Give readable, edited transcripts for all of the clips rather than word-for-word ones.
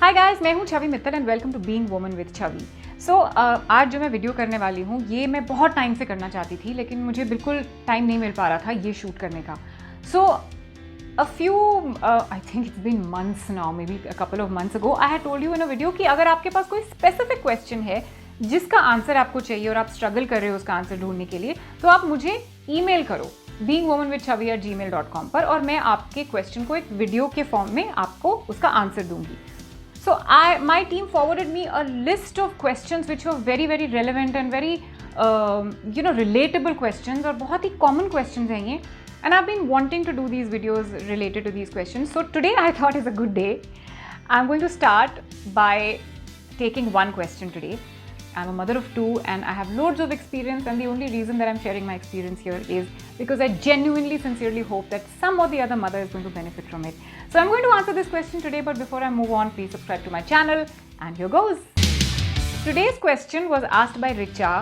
हाय guys, मैं हूँ Chhavi Mittal and welcome to being woman with Chhavi. आज जो मैं वीडियो करने वाली हूँ ये मैं बहुत टाइम से करना चाहती थी, लेकिन मुझे बिल्कुल टाइम नहीं मिल पा रहा था ये शूट करने का। सो a few I think it's been months now, maybe a couple of months ago, I had told you in a video कि अगर आपके पास कोई स्पेसिफिक क्वेश्चन है जिसका आंसर आपको चाहिए और आप स्ट्रगल कर रहे हो उसका आंसर ढूंढने के लिए, तो आप मुझे ईमेल करो beingwomanwithchavi@gmail.com पर, और मैं आपके क्वेश्चन को एक वीडियो के फॉर्म में आपको उसका आंसर दूंगी। So my team forwarded me a list of questions which were very very relevant and very relatable questions, और बहुत ही common questions हैं ये, and I've been wanting to do these videos related to these questions. So today I thought is a good day. I'm going to start by taking one question today. I'm a mother of two and I have loads of experience, and the only reason that I'm sharing my experience here is because I genuinely, sincerely hope that some or the other mother is going to benefit from it. So I'm going to answer this question today, but before I move on, please subscribe to my channel, and here goes. Today's question was asked by Richa.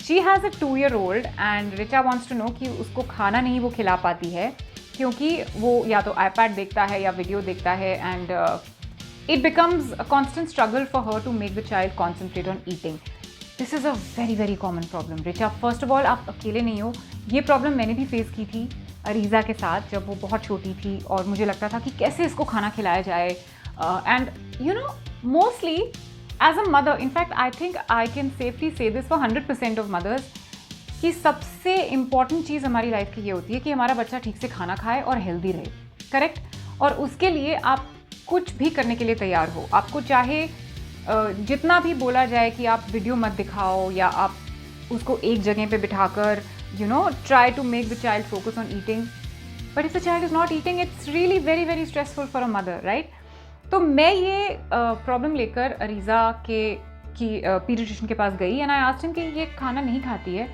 She has a 2-year-old and Richa wants to know कि उसको खाना नहीं वो खिला पाती है क्योंकि वो या तो iPad देखता है या वीडियो देखता है, and it becomes a constant struggle for her to make the child concentrate on eating. This is a very very common problem. Richa, first of all, आप अकेले नहीं हो, ये प्रॉब्लम मैंने भी फेस की थी अरीज़ा के साथ जब वो बहुत छोटी थी और मुझे लगता था कि कैसे इसको खाना खिलाया जाए। And mostly as a mother, in fact I think I can safely say this for 100% of mothers कि सबसे इम्पॉर्टेंट चीज़ हमारी लाइफ की ये होती है कि हमारा बच्चा ठीक से खाना खाए और हेल्दी रहे, करेक्ट। और उसके लिए आप कुछ भी करने के लिए तैयार हो। आपको चाहे जितना भी बोला जाए कि आप वीडियो मत दिखाओ या आप उसको एक जगह पे बिठाकर try to make the child focus on eating, but if the child is not eating, it's really very very stressful for a mother, right? तो मैं ये प्रॉब्लम लेकर अरीज़ा की पीडियाट्रिशियन के पास गई एंड आई आस्क्ड हिम कि ये खाना नहीं खाती है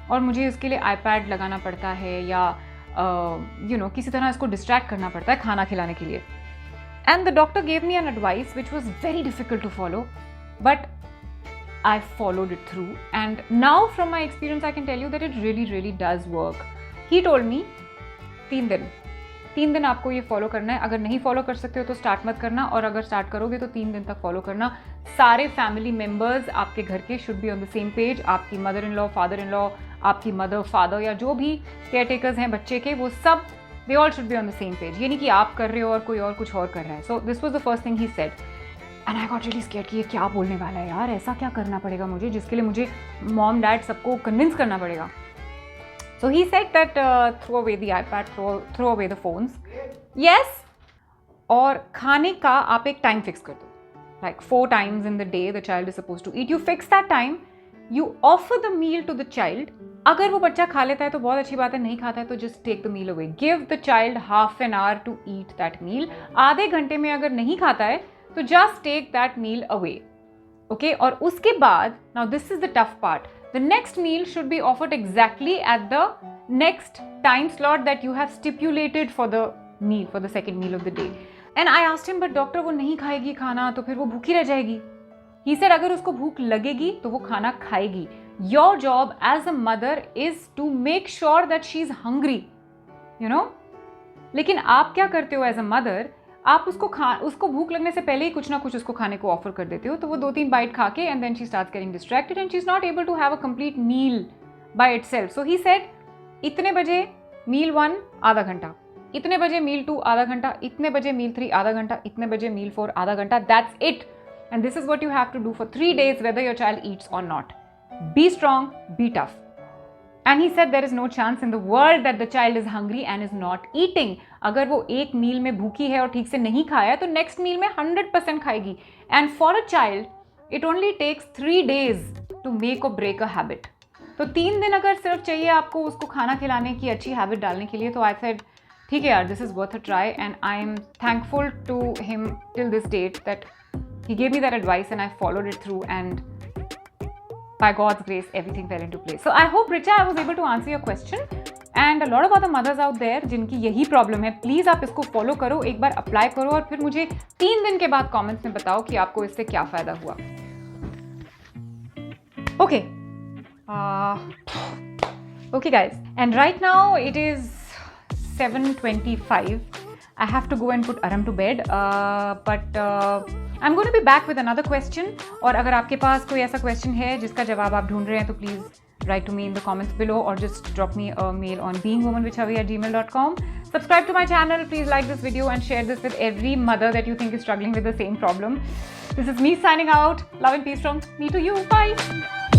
और मुझे इसके लिए iPad लगाना पड़ता है या किसी तरह इसको डिस्ट्रैक्ट करना पड़ता है खाना खिलाने के लिए। And the doctor gave me an advice which was very difficult to follow, but I followed it through, and now from my experience I can tell you that it really really does work. He told me 3 दिन आपको ये follow करना है। अगर नहीं follow कर सकते हो तो स्टार्ट मत करना, और अगर स्टार्ट करोगे तो 3 दिन तक फॉलो करना। सारे फैमिली मेम्बर्स आपके घर के should be on the same page. आपकी mother in law, father in law, आपकी मदर, फादर या जो भी केयर टेकर्स हैं बच्चे के, वो सब they all should be on the same page. ये नहीं कि आप कर रहे हो और कोई और कुछ और कर रहा है। So this was the first thing he said, and I got really scared कि ये क्या बोलने वाला है यार, ऐसा क्या करना पड़ेगा मुझे जिसके लिए मुझे मॉम डैड सबको कन्विंस करना पड़ेगा। So he said that throw away the iPad, throw away the phones. Yes, और खाने का आप एक टाइम फिक्स कर दो, like 4 times in the day the child is supposed to eat. You fix that time, you offer the meal to the child. अगर वो बच्चा खा लेता है तो बहुत अच्छी बात है, नहीं खाता है तो just take the meal away, give the child half an hour to eat that meal. आधे घंटे में अगर नहीं खाता है तो just take that meal away, okay. और उसके बाद, now this is the tough part, the next meal should be offered exactly at the next time slot that you have stipulated for the meal, for the second meal of the day. And I asked him, but doctor वो नहीं खाएगी खाना तो फिर वो भूखी रह जाएगी। ही सेड अगर उसको भूख लगेगी तो वो खाना खाएगी। Your job as a mother is to make sure that she is hungry, लेकिन आप क्या करते हो एज अ मदर, आप उसको भूख लगने से पहले ही कुछ ना कुछ उसको खाने को ऑफर कर देते हो, तो वो 2-3 बाइट खा के and then she starts getting distracted and she is not able to have a complete meal by itself. So he said इतने बजे मील 1 आधा घंटा, इतने बजे मील 2 आधा घंटा, इतने बजे मील 3 आधा घंटा, इतने बजे मील 4 आधा घंटा, that's it, and this is what you have to do for 3 days whether your child eats or not. Be strong, be tough. And he said there is no chance in the world that the child is hungry and is not eating. अगर वो एक मील में भूखी है और ठीक से नहीं खाया तो नेक्स्ट मील में 100% खाएगी। And for a child, it only takes 3 days to make or break a habit. तो 3 दिन अगर सिर्फ चाहिए आपको उसको खाना खिलाने की अच्छी हैबिट डालने के लिए, तो I said ठीक है यार, this is worth a try, and I am thankful to him till this date that he gave me that advice and I followed it through, and by God's grace, everything fell into place. So I hope, Richa, I was able to answer your question. And a lot of other mothers out there जिनकी यही problem है, please आप इसको follow करो, एक बार apply करो और फिर मुझे 3 दिन के बाद कमेंट्स में बताओ कि आपको इससे क्या फ़ायदा हुआ। Okay. Okay guys, and right now it is 7:25. I have to go and put Aram to bed, but I am going to be back with another question, और अगर आपके पास कोई ऐसा क्वेश्चन है जिसका जवाब आप ढूंढ रहे हैं तो please write to me in the comments below or just drop me a mail on beingwomanwithchhavi@gmail.com. Subscribe to my channel, please like this video and share this with every mother that you think is struggling with the same problem. This is me signing out. Love and peace from me to you. Bye.